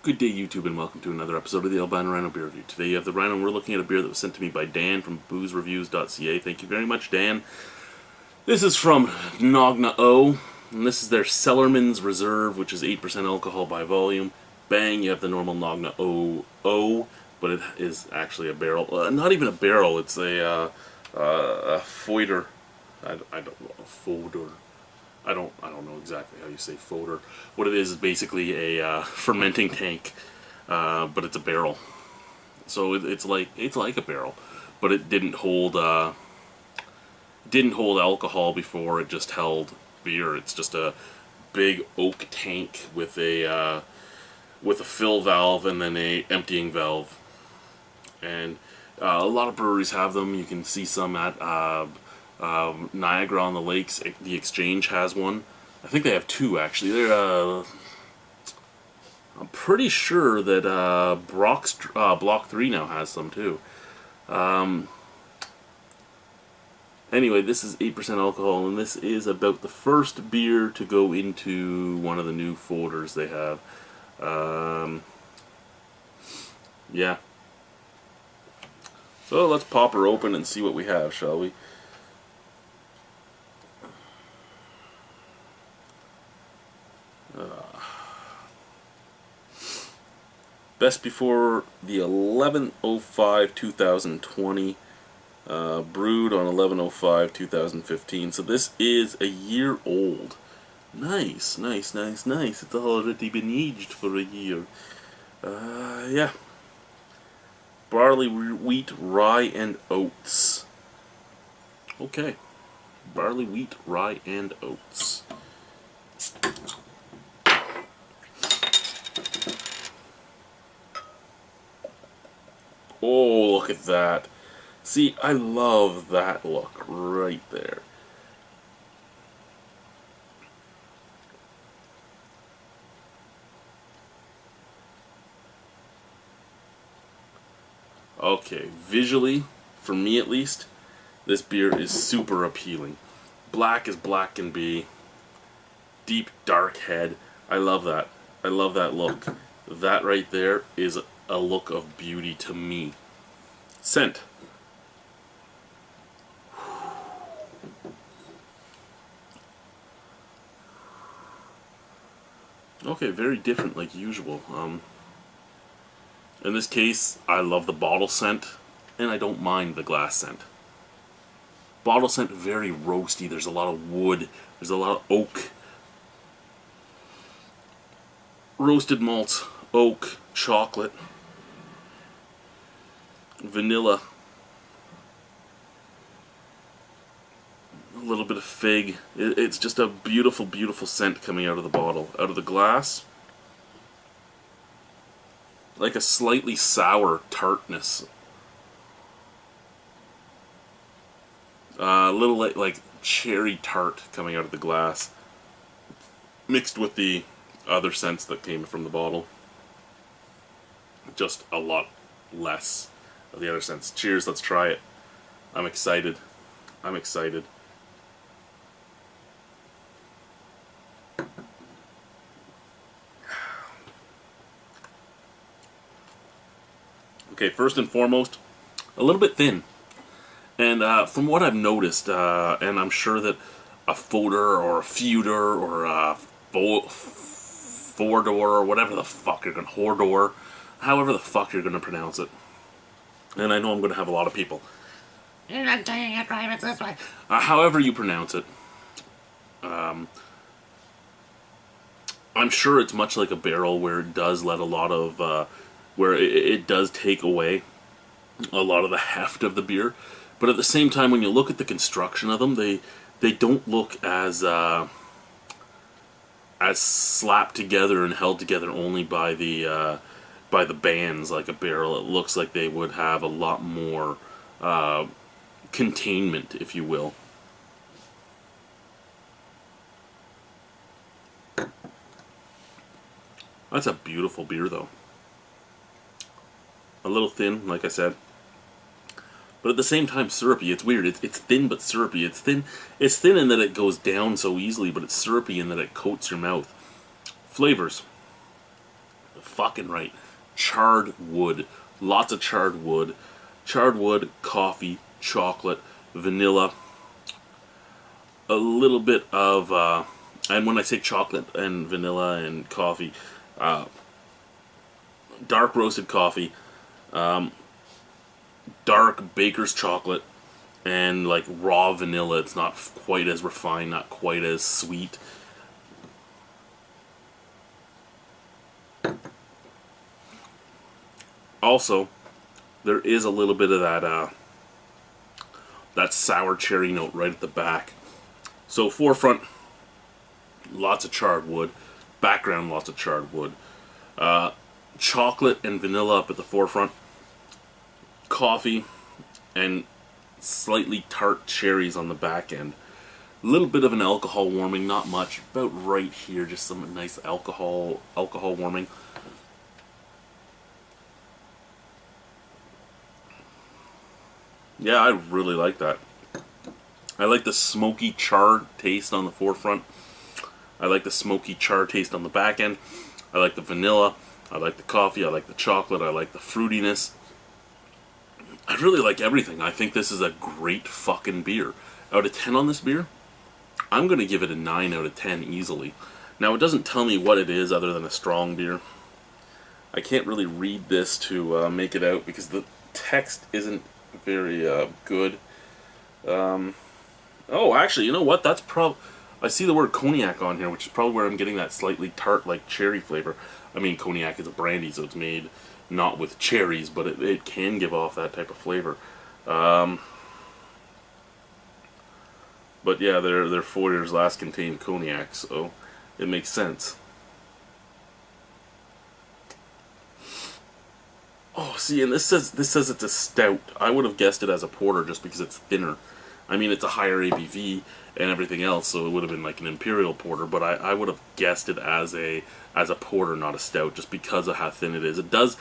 Good day, YouTube, and welcome to another episode of the Albino Rhino Beer Review. Today you have the Rhino, and we're looking at a beer that was sent to me by Dan from BoozeReviewsCA. Thank you very much, Dan. This is from Nogne, and this is their Cellarmans Reserve, which is 8% alcohol by volume. Bang, you have the normal Nogne O, but it is actually a barrel. Not even a barrel, it's a foeder. I don't know, a foeder. I don't know exactly how you say foeder. What it is basically a fermenting tank, but it's a barrel. So it's like a barrel, but it didn't hold alcohol before. It just held beer. It's just a big oak tank with a fill valve and then a emptying valve. And a lot of breweries have them. You can see some at Niagara on the Lakes. The Exchange has one. I think they have two actually. They're I'm pretty sure that Block 3 now has some too. Anyway, this is 8% alcohol, and this is about the first beer to go into one of the new folders they have. Yeah. So let's pop her open and see what we have, shall we? Best before the 11/05/2020, brewed on 11/05/2015. So this is a year old. Nice, nice, nice, nice. It's already been aged for a year. Yeah. Barley, wheat, rye, and oats. Okay. Barley, wheat, rye, and oats. Oh, look at that. See, I love that look right there. Okay, visually, for me at least, this beer is super appealing. Black as black can be. Deep, dark head. I love that. I love that look. That right there is a look of beauty to me. Scent. Okay, very different like usual. In this case, I love the bottle scent, and I don't mind the glass scent. Bottle scent, very roasty. There's a lot of wood. There's a lot of oak. Roasted malts, oak, chocolate, vanilla, a little bit of fig. It's just a beautiful, beautiful scent coming out of the bottle. Out of the glass, like a slightly sour tartness. A little like cherry tart coming out of the glass, mixed with the other scents that came from the bottle. Just a lot less of the other scents. Cheers, let's try it. I'm excited. I'm excited. Okay, first and foremost, a little bit thin. And from what I've noticed, and I'm sure that a foeder or a feuder or a four-door or whatever the fuck you're going to, hors-door, however the fuck you're going to pronounce it. And I know I'm going to have a lot of people. You're not saying it right, it's this way. However you pronounce it. I'm sure it's much like a barrel where it does let a lot of, where it does take away a lot of the heft of the beer. But at the same time, when you look at the construction of them, they don't look as slapped together and held together only by the bands like a barrel. It looks like they would have a lot more containment, if you will. That's a beautiful beer, though. A little thin, like I said. But at the same time, syrupy. It's weird. It's thin but syrupy. It's thin in that it goes down so easily, but it's syrupy in that it coats your mouth. Flavors. fucking right. Charred wood. Lots of charred wood. Charred wood, coffee, chocolate, vanilla, a little bit of, and when I say chocolate and vanilla and coffee, dark roasted coffee, dark baker's chocolate, and like raw vanilla. It's not quite as refined, not quite as sweet. Also, there is a little bit of that sour cherry note right at the back. So forefront, lots of charred wood. Background, lots of charred wood. Chocolate and vanilla up at the forefront. Coffee and slightly tart cherries on the back end. A little bit of an alcohol warming, not much. About right here, just some nice alcohol warming. Yeah, I really like that. I like the smoky char taste on the forefront. I like the smoky char taste on the back end. I like the vanilla. I like the coffee. I like the chocolate. I like the fruitiness. I really like everything. I think this is a great fucking beer. Out of 10 on this beer, I'm going to give it a 9 out of 10 easily. Now, it doesn't tell me what it is other than a strong beer. I can't really read this to make it out because the text isn't very good. Oh, actually, you know what? That's I see the word cognac on here, which is probably where I'm getting that slightly tart, like cherry flavor. I mean, cognac is a brandy, so it's made not with cherries, but it can give off that type of flavor. But yeah, their 4 years last contained cognac, so it makes sense. Oh, see, and this says it's a stout. I would have guessed it as a porter just because it's thinner. I mean, it's a higher ABV and everything else, so it would have been like an imperial porter. But I would have guessed it as a porter, not a stout, just because of how thin it is. It does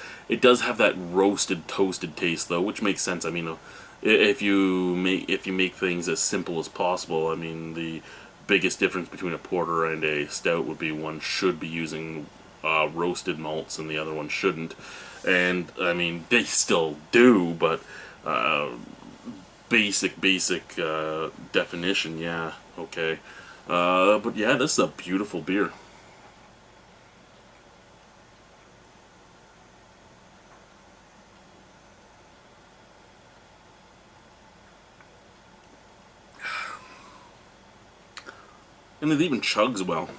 have that roasted, toasted taste though, which makes sense. I mean, if you make things as simple as possible, I mean, the biggest difference between a porter and a stout would be one should be using roasted malts and the other one shouldn't. And I mean, they still do, but basic definition, yeah, okay. But yeah, this is a beautiful beer. And it even chugs well.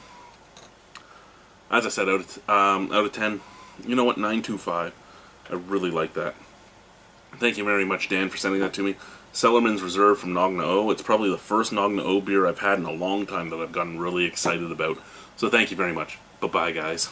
As I said, out of 10, you know what, 9.25. I really like that. Thank you very much, Dan, for sending that to me. Cellarman's Reserve from Nogne. It's probably the first Nogne beer I've had in a long time that I've gotten really excited about. So thank you very much. Bye-bye, guys.